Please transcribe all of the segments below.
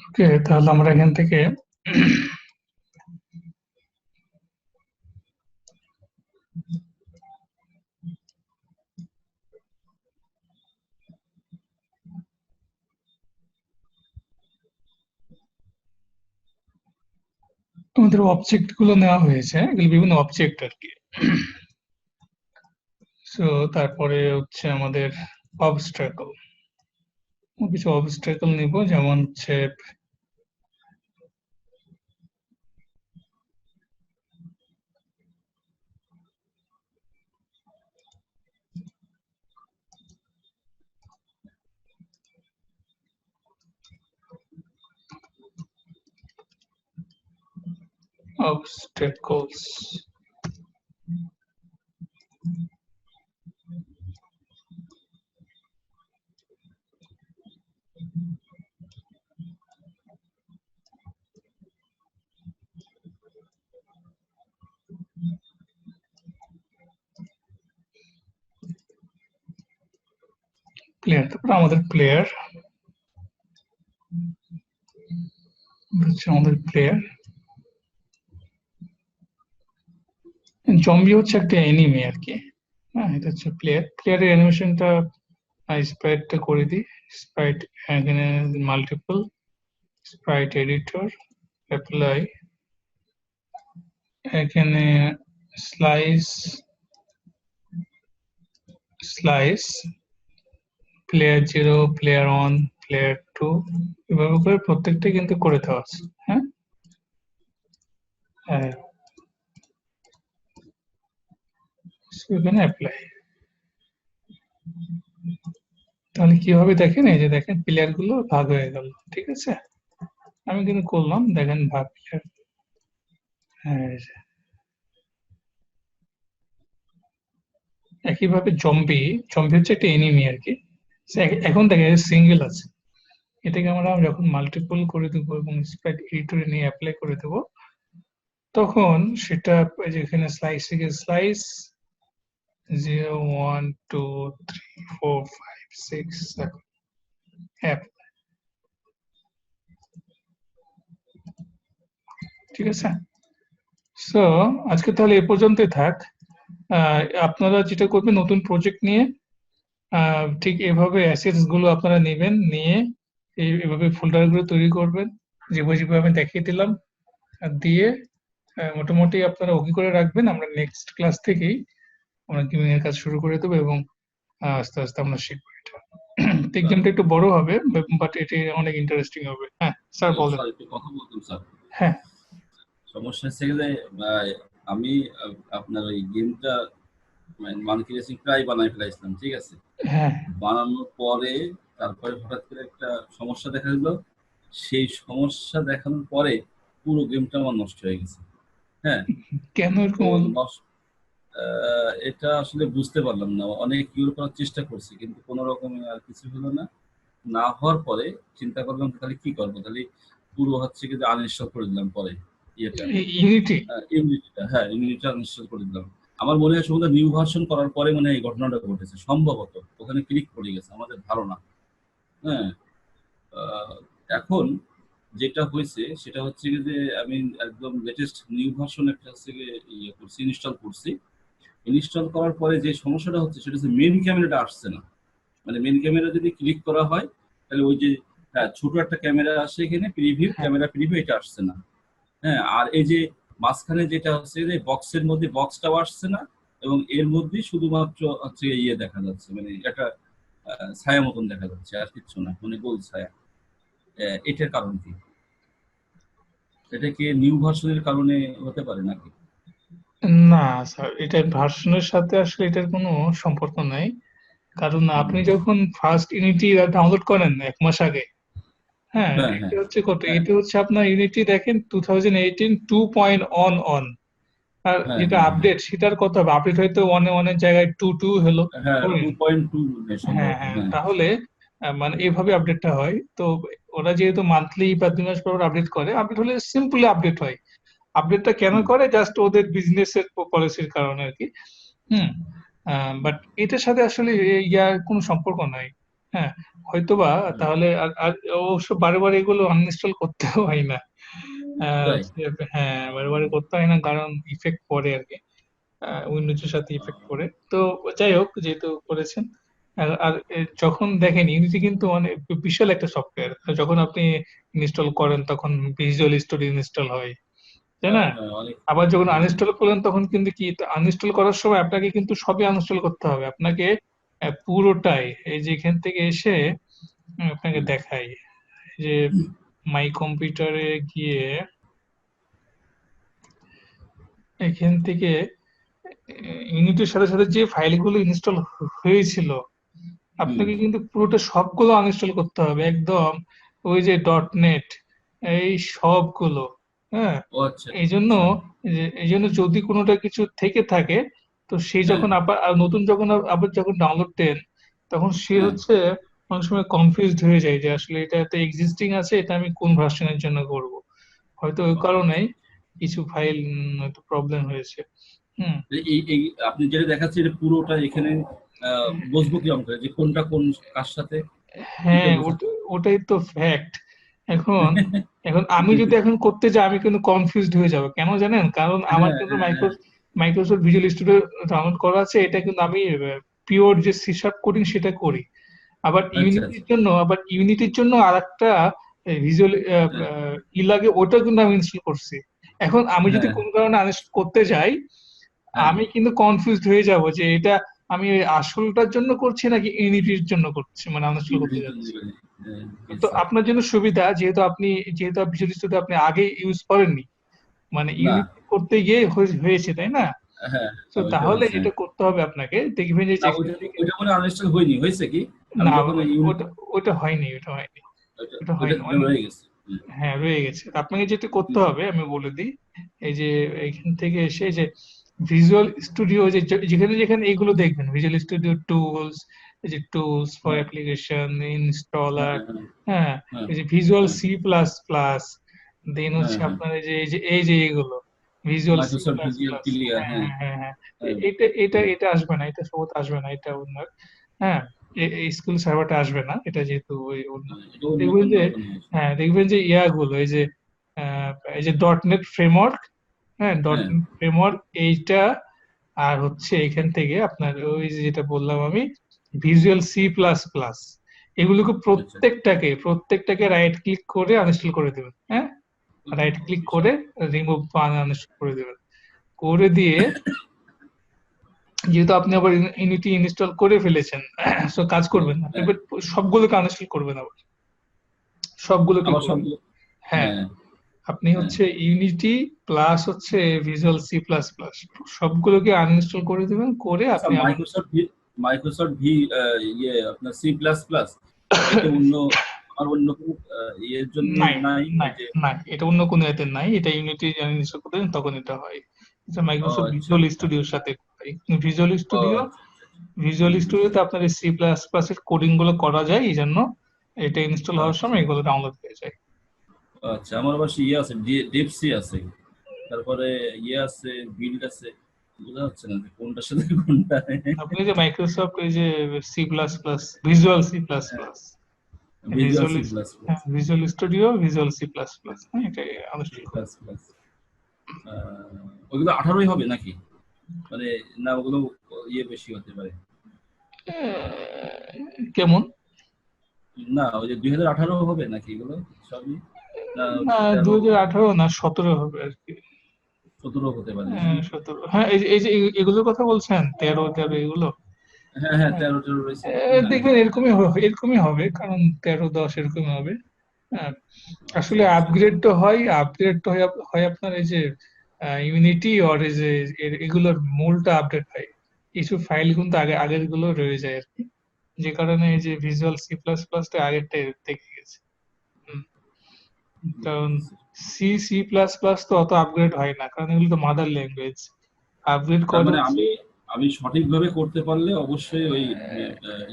ওকে, তাহলে আমরা এখান থেকে আমাদের অবজেক্ট গুলো নেওয়া হয়েছে, এগুলো বিভিন্ন অবজেক্ট আর কি। সো তারপরে হচ্ছে আমাদের অবস্ট্রাকল, কিছু অবস্ট্রাকল নিব, যেমন হচ্ছে obstacles. প্লেয়ার, তারপরে আমাদের প্লেয়ার হচ্ছে আমাদের প্লেয়ার। জম্বি হচ্ছে একটা এনিমি আর কি। হ্যাঁ, এটা হচ্ছে প্লেয়ার। প্লেয়ারের অ্যানিমেশনটা স্প্রাইটটা করে দিই। স্প্রাইট এখানে মাল্টিপল স্প্রাইট এডিটর অ্যাপ্লাই, এখানে slice slice player 0, player 1, player 2, এভাবে করে প্রত্যেকটা কিন্তু করে দেওয়া আছে। হ্যাঁ, এখানে অ্যাপ্লাই। তাহলে কি হবে দেখেন, এই যে দেখেন প্লেয়ার গুলো ভাগ হয়ে গেল। ঠিক আছে, আমি কিন্তু করলাম, দেখেন ভাগ প্লেয়ার। হ্যাঁ, একইভাবে জম্বি জম্বি হচ্ছে একটা এনিমি আর কি। এখন দেখেন সিঙ্গেল আছে, এটাকে আমরা যখন মাল্টিপল করে দেবো এবং স্প্রাইট এডিটরে নিয়ে অ্যাপ্লাই করে দেবো, তখন সেটা যেখানে স্লাইস থেকে স্লাইস 0, 1, 2, 3, 4, 5, 6, 7 অ্যাপ। ঠিক আছে, সো আজকে তাহলে এ পর্যন্তই থাক। আপনারা যেটা করবেন, নতুন প্রজেক্ট নিয়ে ঠিক এভাবে অ্যাসেটস গুলো আপনারা নেবেন, নিয়ে এইভাবে ফোল্ডার গুলো তৈরি করবেন, যেভাবে যেভাবে আমি দেখিয়ে দিলাম, আর দিয়ে মোটামুটি আপনারা ওকে করে রাখবেন। আমরা নেক্সট ক্লাস থেকেই আমরা গেমিং এর কাজ শুরু করে দেবো, এবং আস্তে আস্তে আমরা শিখবো এটা। এক্সামটা একটু বড় হবে, বাট এটি অনেক ইন্টারেস্টিং হবে। হ্যাঁ স্যার বলেন। স্যার একটু কথা বলতাম স্যার। হ্যাঁ, সমস্যা হচ্ছে যে আমি আপনার ওই গেমটা মানকি রেসিং প্রায় বানাই ফেলাইছিলাম, ঠিক আছে। হ্যাঁ, বানানোর পরে তারপরে হঠাৎ করে একটা সমস্যা দেখা দিল। সেই সমস্যা দেখানোর পরে পুরো গেমটা আমার নষ্ট হয়ে গেছে। হ্যাঁ, কেন তো এরকম হলো? এটা আসলে বুঝতে পারলাম না। অনেক ইউর করার চেষ্টা করছি, কিন্তু কোনো রকমে আর কিছু হলো না। না হওয়ার পরে চিন্তা করলাম তাহলে কি করবো, তাহলে পুরো হচ্ছে কি যে আনইনস্টল করে দিলাম পরে ইয়েটা, ইউনিটি। ইউনিটিটা। হ্যাঁ, ইউনিটিটা আনইনস্টল করে দিলাম। আমার মনে হয় সম্ভবত নিউ ভার্সন করার পরে মনে হয় এই ঘটনাটা ঘটেছে সম্ভবত, ওখানে ক্লিক পড়ে গেছে আমাদের ধারণা। হ্যাঁ, আহ, এখন যেটা হয়েছে সেটা হচ্ছে কি যে আমি একদম লেটেস্ট নিউ ভার্সন একটা হচ্ছে গিয়ে ইয়ে করছি, ইনস্টল করছি। ইনস্টল করার পরে যে সমস্যাটা হচ্ছে সেটা হচ্ছে মেন ক্যামেরাটা আসছে না। মানে মেন ক্যামেরা যদি ক্লিক করা হয় তাহলে ওই যে ছোট একটা ক্যামেরা আসে এখানে, প্রিভিউ হ্যাঁ, ক্যামেরা প্রিভিউ, এটা আসছে না। হ্যাঁ, আর এই যে মাঝখানে যেটা হচ্ছে যে বক্সের মধ্যে বক্সটাও আসছে না, এবং এর মধ্যে শুধুমাত্র হচ্ছে ইয়ে দেখা যাচ্ছে, মানে একটা ছায়া মতন দেখা যাচ্ছে, আর কিচ্ছু না, মানে গোল ছায়া। এটার কারণ কি? এটা কি নিউ ভার্সনের কারণে হতে পারে নাকি? না স্যার, এটা ভার্সনের সাথে আসলে এটার কোনো সম্পর্ক নাই। কারণ হুম, আপনি যখন ফার্স্ট ইউনিটি ডাউনলোড করেন 1 মাস আগে, হ্যাঁ, হ্যাঁ, এটা হ্যাঁ, হচ্ছে কত, হ্যাঁ, এটা হচ্ছে আপনার ইউনিটি দেখেন 2018 2.on, আর হ্যাঁ, যেটা হ্যাঁ, হ্যাঁ, আপডেট সেটার কত হবে, আপডেট হয়তো অনেক জায়গায় 2 হলো। হ্যাঁ, ধরেন। 2.2 হ্যাঁ সম্ভবত, হ্যাঁ, হ্যাঁ। তাহলে মানে এইভাবে আপডেটটা হয় তো। ওরা যেহেতু মান্থলি বা 2 মাস পর আপডেট করে, আপডেট হলে সিম্পলি আপডেট হয়। আপডেটটা কেন হুম, করে, জাস্ট ওদের বিজনেসের পলিসির কারণে আর কি। হুম। বাট এটার সাথে আসলে ইয়ার কোনো সম্পর্ক নাই। হ্যাঁ, হয়তোবা হুম, তাহলে আর অবশ্য বারে বারে এগুলো আনইনস্টল করতেও হয় না। তাই। হ্যাঁ, বারে বারে করতে হয় না, কারণ ইফেক্ট পড়ে আর কি, উইন্ডোজের সাথে ইফেক্ট পড়ে তো। যাই হোক, যেহেতু করেছেন। আর যখন দেখেন ইউনিটি কিন্তু অনেক বিশাল একটা সফটওয়্যার, যখন আপনি ইনস্টল করেন তখন ভিজুয়াল স্টুডিও ইনস্টল হয়, তাই হ্যাঁ, না? হ্যাঁ, অনেক। আবার যখন হুম, আনইনস্টল করলেন তখন কিন্তু কি, আনইনস্টল করার সময় আপনাকে কিন্তু সবই আনইনস্টল করতে হবে আপনাকে, পুরোটাই। এই যে এখান থেকে এসে আপনাকে হুম, দেখাই যে মাই কম্পিউটারে গিয়ে এখান থেকে ইউনিটের সাথে সাথে যে ফাইলগুলো ইনস্টল হয়েছিল হুম। আপনাকে কিন্তু পুরোটা সবগুলো আনইনস্টল করতে হবে একদম, ওই যে ডট নেট, এই সবগুলো। হ্যাঁ, ও আচ্ছা, এই জন্য, আচ্ছা। এই জন্য যদি কোনোটা কিছু থেকে থাকে, তো সেই হ্যাঁ, যখন আবার নতুন যখন আবার যখন ডাউনলোড দেন, তখন সে হ্যাঁ, হচ্ছে অনেক সময় কনফিউজড হয়ে যায় যে আসলে এটা তো এক্সিস্টিং আছে, এটা আমি কোন ভার্সনের জন্য করব। হয়তো ওই ও আচ্ছা। কারণেই কিছু ফাইল হয়তো প্রবলেম হয়েছে। হুম। এই এই আপনি যেটা দেখাচ্ছেন এটা পুরোটা এখানে বুঝবো কিরকম করে যে কোনটা কোন কার সাথে, এটা হ্যাঁ, বোঝা। ওটাই তো ফ্যাক্ট। এখন এখন আমি যদি এখন করতে যাই, আমি কিন্তু কনফিউজড হয়ে যাব, কেন জানেন? কারণ আমার হ্যাঁ, কিন্তু হ্যাঁ, হ্যাঁ। মাইক্রোসফট ভিজুয়াল স্টুডিও ডাউনলোড করা আছে, এটা কিন্তু আমি পিওর যে সি শার্প কোডিং সেটা করি। আচ্ছা, আচ্ছা। আবার ইউনিটির জন্য আরেকটা ভিজুয়াল হ্যাঁ, ই লাগে, ওটা কিন্তু আমি ইনস্টল করছি। এখন আমি যদি হ্যাঁ, কোনো কারণে আনইনস্টল করতে যাই, হ্যাঁ। আমি কিন্তু কনফিউজড হয়ে যাব যে এটা আমি ওই আসলটার জন্য করছি নাকি ইউনিটির জন্য করছি, মানে আনইনস্টল করতে ইংরেজিতে যাচ্ছি। লিখে দিই। হ্যাঁ, তো আচ্ছা। আপনার জন্য সুবিধা, যেহেতু ভিজুয়াল স্টুডিও আপনি আগে ইউজ করেননি, মানে না। ইউনিট করতে গিয়ে হয়েছে, তাই না? হ্যাঁ, তো হ্যাঁ, ওইটা তাহলে হয়েছে, হ্যাঁ। যেটা করতে হবে আপনাকে, দেখবেন যে না, যেখান ওইটা থেকে, ওইটা মনে আনইনস্টল হয়নি, হয়েছে কি? আমি না, যখন ইউনিট, ওটা ওটা হয়নি, ওটা হয়নি, ওইটা ওটা ওইটা হয়নি মানে, রয়ে গেছে। হুম, হ্যাঁ রয়ে গেছে। তো আপনাকে যেটা করতে হুম, হবে আমি বলে দিই, এই যে এখান থেকে এসে যে ভিজুয়াল স্টুডিও, যেখানে যেখানে এগুলো দেখবেন, ভিজুয়াল স্টুডিও টুলস, এই যে টুলস ফর হ্যাঁ, অ্যাপ্লিকেশন হ্যাঁ, ইনস্টলার, হ্যাঁ, হ্যাঁ, হ্যাঁ, এই যে ভিজুয়াল হ্যাঁ, সি প্লাস প্লাস, দেন হ্যাঁ, হচ্ছে হ্যাঁ। আপনার এই যে এগুলো visual C Microsoft plus visual plus. Clear, হ্যাঁ হ্যাঁ, হ্যাঁ হ্যাঁ হ্যাঁ, হ্যাঁ। এটা এটা হুম, এটা আসবে না, এটা সম্ভবত আসবে না, এটা অন্য। হ্যাঁ, এই স্কুল সার্ভারটা আসবে না, এটা যেহেতু ওই অন্য। হ্যাঁ, এটা অন্য দেখবেন অন্য যে, কোনো ইয়ে। হ্যাঁ দেখবেন যে ইয়াগুলো, এই যে ডট নেট ফ্রেমওয়ার্ক, হ্যাঁ ডট হ্যাঁ, নেট ফ্রেমওয়ার্ক এইটা, আর হচ্ছে এখান থেকে আপনার ওই যে যেটা বললাম আমি, ভিজুয়াল সি প্লাস প্লাস, এগুলোকে আচ্ছা। প্রত্যেকটাকে রাইট ক্লিক করে আনইনস্টল করে দেবেন। হ্যাঁ, রাইট ক্লিক বিশাল। করে রিমুভ বা আনইনস্টল করে দেবেন। করে দিয়ে, যেহেতু আপনি আবার ইউনিটি ইনস্টল করে ফেলেছেন, সো কাজ হ্যাঁ, করবেন না, হ্যাঁ। এবার সবগুলোকে আনইনস্টল করবেন, আবার সবগুলোকে আবার করবেন। সবগুলো। হ্যাঁ, হ্যাঁ, আপনি হ্যাঁ। হচ্ছে ইউনিটি প্লাস হচ্ছে ভিজুয়াল সি প্লাস প্লাস, সবগুলোকে আনইনস্টল করে দিবেন, করে আচ্ছা, আপনি আবার, মাইক্রোসফট ভি, ইয়ে আপনার সি প্লাস প্লাস, এটা কি অন্য, আর অন্য কোনো ইয়ের জন্য নাই নাই ওই নাই যে? নাই, এটা অন্য কোনো এতে নাই, এটা ইউনিটি ইনস্টল করবেন তখন এটা হয়। এটা ও মাইক্রোসফট আচ্ছা, ভিজুয়াল আচ্ছা। স্টুডিওর সাথে হয়। ভিজুয়াল ও স্টুডিও আচ্ছা, আচ্ছা, আচ্ছা। ভিজুয়াল হুম, হুম। স্টুডিওতে আপনার সি প্লাস প্লাস এর কোডিং গুলো করা যায়, এই জন্য এটা ইনস্টল হওয়ার আচ্ছা, সময় এগুলো ডাউনলোড হয়ে যায়। আচ্ছা। আমার আবার ইয়ে আছে, ডেপসি আছে, তারপরে ইয়ে আছে, বিল্ড আছে। বোঝা যাচ্ছে না যে কোনটার সাথে কোনটা। আপনি যে মাইক্রোসফট এই যে C plus plus, visual C plus plus, visual visual, C plus plus, হ্যাঁ visual studio visual C plus plus, হ্যাঁ এটা সি আনইনস্টল করুন। Plus plus. ওইগুলো 18ই হবে নাকি? মানে, না ওগুলো ইয়ে বেশি হতে পারে। কেমন? না, ওই যে 2018 হবে নাকি এগুলো সবই? না, না, 13, 2018 না, 17 হবে আর কি। 17 হতে পারে, না? হ্যাঁ 17, হ্যাঁ এই যে এগুলোর কথা বলছেন, 13 এগুলো। হ্যাঁ, হ্যাঁ, হ্যাঁ, 13 রয়েছে নাকি? হ্যাঁ, দেখবেন এরকমই হবে, কারণ 13-10 এরকমই হবে। হ্যাঁ, আচ্ছা, আসলে আচ্ছা। আপগ্রেড তো হয় আপনার এই যে ইউনিটি, আর এই যে এগুলোর মূলটা আপডেট হয়, কিছু ফাইল কিন্তু আগের গুলো রয়ে যায় আর কি, যে কারণে এই যে ভিজুয়াল সি প্লাস প্লাস আগেরটা থেকে গেছে। হুম। কারণ সি সি প্লাস প্লাস তো অত আপগ্রেড হয় না, কারণ এগুলো তো মাদার ল্যাঙ্গুয়েজ। আপগ্রেড তার করা মানে যাচ্ছে। আমি সঠিকভাবে করতে পারলে অবশ্যই ওই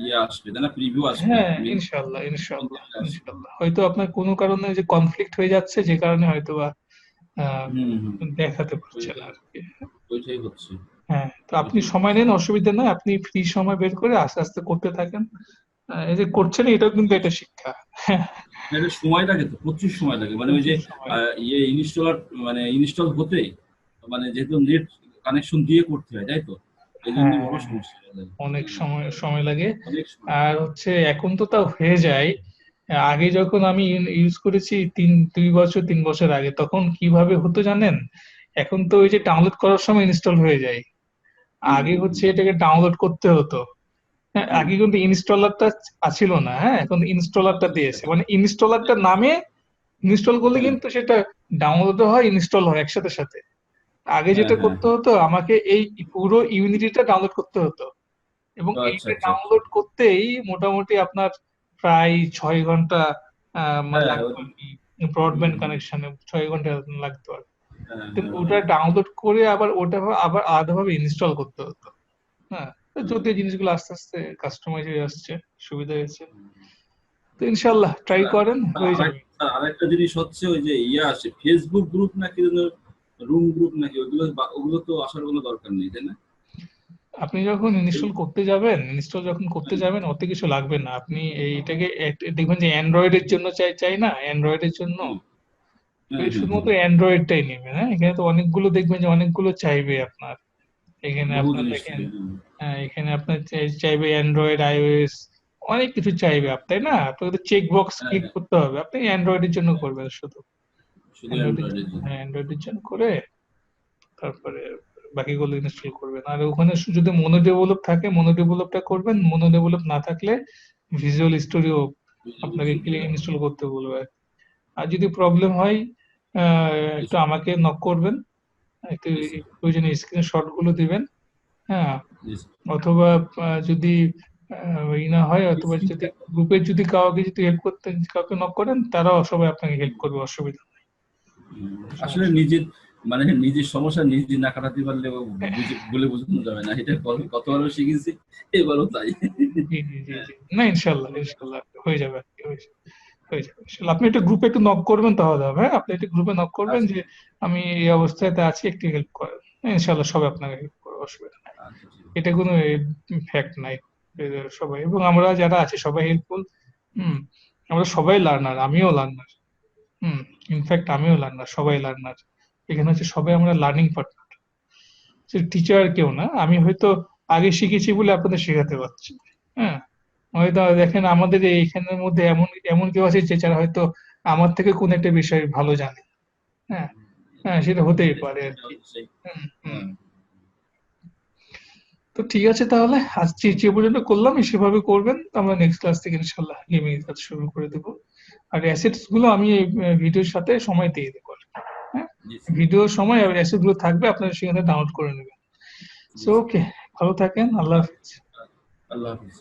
ইয়ে আসবে, তাই না? প্রিভিউ আসবে, হ্যাঁ, মেন ইনশাল্লাহ ইনশাল্লাহ আসবে। ইনশাল্লাহ। হয়তো আপনার কোনো কারণে যে কনফ্লিক্ট হয়ে যাচ্ছে, যে কারণে হয়তো বা আহ, হুম হুম। দেখাতে পারছে না ওইটাই আর কি। ওইটাই হচ্ছে। হ্যাঁ, তো আপনি ওইটাই সময় হচ্ছে। নেন, অসুবিধা নয়, আপনি ফ্রি সময় বের করে আস্তে আস্তে করতে থাকেন। এই যে করছেন, এটাও কিন্তু একটা শিক্ষা। না, এটা সময় লাগে তো, প্রচুর সময় লাগে, মানে ওই যে প্রচুর সময়। ইয়ে ইনস্টলার, মানে ইনস্টল হতে, মানে যেহেতু নেট কানেকশন দিয়ে করতে হয়, তাই তো, এই জন্য বড় হ্যাঁ, সমস্যা হয়ে যায়। অনেক সময় সময় লাগে। অনেক সময়। আর হচ্ছে এখন তো তাও হয়ে যায়। আগে যখন আমি ইউজ করেছি 2 বছর 3 বছর আগে, তখন কিভাবে হতো জানেন? এখন তো ওই যে ডাউনলোড করার সময় ইনস্টল হয়ে যায়। হুম আগে হুম হচ্ছে এটাকে ডাউনলোড করতে হতো। হ্যাঁ, হুম আগে কিন্তু ইনস্টলারটা ছিল না। হ্যাঁ, এখন ইনস্টলারটা আচ্ছা দিয়েছে, আচ্ছা। মানে ইনস্টলারটা নামে ইনস্টল করলে হ্যাঁ কিন্তু সেটা ডাউনলোড হয়, ইনস্টল হয় একসাথে সাথে। আগে হ্যাঁ যেটা হ্যাঁ করতে হ্যাঁ। হতো, আমাকে এই পুরো ইউনিটিটা ডাউনলোড করতে হতো, এবং ও, আচ্ছা এইটা আচ্ছা আচ্ছা। ডাউনলোড করতেই মোটামুটি আপনার প্রায় 6 ঘন্টা মানে হ্যাঁ লাগতো আর কি। ব্রডব্যান্ড কানেকশনে 6 ঘন্টা লাগতো আর কি। হ্যাঁ তো হ্যাঁ ওটা হ্যাঁ। ডাউনলোড করে আবার ওটা আবার আলাদাভাবে ইনস্টল করতে হতো। হ্যাঁ, তো হুম, যদিও জিনিসগুলো আস্তে আস্তে কাস্টমাইজ হয়ে আসছে, সুবিধা হয়েছে। তো ইনশাল্লাহ ট্রাই করেন, হয়ে যাবে। আরেকটা জিনিস হচ্ছে ওই যে ইয়ে আসে ফেসবুক গ্রুপ নাকি রুম গ্রুপ নাকি, ওগুলো ওগুলো তো আসার কোনো দরকার নেই, তাই না? আপনি যখন ইনস্টল এই- করতে যাবেন, ইনস্টল যখন করতে হ্যাঁ যাবেন, অত কিছু লাগবে না। আপনি এইটাকে দেখবেন যে অ্যান্ড্রয়েডের জন্য চাই চাই না, অ্যান্ড্রয়েডের জন্য হ্যাঁ হ্যাঁ ওই হ্যাঁ শুধুমাত্র হ্যাঁ। অ্যান্ড্রয়েডটাই নেবেন। হ্যাঁ, এখানে তো অনেকগুলো দেখবেন যে অনেকগুলো চাইবে আপনার। এখানে বহু আপনার জিনিস দেখেন, থাকে, হ্যাঁ। এখানে আপনার চাইবে অ্যান্ড্রয়েড, আইওএস, অনেক কিছু চাইবে আপনার, তাই না? আপনাকে তো চেক বক্স হ্যাঁ ক্লিক হ্যাঁ করতে হবে, আপনি অ্যান্ড্রয়েডের জন্য হ্যাঁ। করবেন শুধু। শুধু অ্যান্ড্রয়েডের অ্যান্ড্রয়েডের জন্য, জন্য। হ্যাঁ, অ্যান্ড্রয়েডের জন্য করে তারপরে বাকিগুলো ইনস্টল করবেন। আর ওখানে যদি মনো ডেভেলপ থাকে, মনো ডেভেলপটা করবেন। মনো ডেভেলপ না থাকলে ভিজুয়াল স্টুডিও আপনাকে ইনস্টল করতে বলবে। আর যদি প্রবলেম হয়, একটু আমাকে নক করবেন, একটু প্রয়োজনে স্ক্রিনশট গুলো দিবেন। হ্যাঁ, অথবা যদি না হয়, অথবা যদি গ্রুপের যদি যদি হেল্প করতে কাউকে নক করেন, তারাও সবাই আপনাকে হেল্প করবে, অসুবিধা নেই, আসলে সমস্যা নিজের, মানে নিজের সমস্যা নিজে না কাটাতে পারলে বুঝে বলে বোঝানো যাবে না, এটা কতবারও শিখেছি, এবারও তাই। নেই। জি জি জি জি, না, ইনশাল্লাহ ইনশাল্লাহ হয়ে যাবে আর কি, হয়ে যাবে ইনশাল্লাহ। আপনি একটু গ্রুপে একটু নক করবেন, তাহলে হবে। হ্যাঁ, আপনি একটু গ্রুপে নক করবেন আচ্ছা যে আমি এই অবস্থাতে আছি, একটু হেল্প করেন। ইনশাল্লাহ সবাই আপনাকে হেল্প করবে, অসুবিধা নেই। আচ্ছা ঠিক এটা কোনো ফ্যাক্ট নাই। সবাই, এবং আমরা যারা আছি সবাই হেল্পফুল। হুম, আমরা সবাই লার্নার, আমিও লার্নার। হুম, ইনফ্যাক্ট আমিও লার্নার, সবাই লার্নার। এখানে হচ্ছে সবাই আমরা লার্নিং পার্টনার। টিচার কেউ না, আমি হয়তো আগে শিখেছি বলে আপনাদের শেখাতে পারছি। হ্যাঁ, হয়তো দেখেন আমাদের এইখানের মধ্যে এমন এমন কেউ আছে যে যারা হয়তো আমার থেকে কোন একটা বিষয় ভালো জানে। হ্যাঁ, হ্যাঁ, সেটা হতেই আছে। পারে আর সেটা কি। হচ্ছে সেই, হুম হুম। হ্যাঁ। তো ঠিক আছে, তাহলে আজ যে পর্যন্ত করলাম সেভাবে করবেন। আমরা নেক্সট ক্লাস থেকে ইনশাল্লাহ গেমিং কাজ শুরু করে দেবো। আর অ্যাসেটস গুলো আমি এই ভিডিওর সাথে সময় দিয়ে দেবো আর কি। হ্যাঁ, জি স্যার। ভিডিওর সময় অ্যাসেট গুলো থাকবে, আপনারা সেখানে ডাউনলোড করে নেবেন। জি সো স্যার। ওকে, ভালো থাকেন, আল্লাহ হাফিজ। আল্লাহ হাফিজ।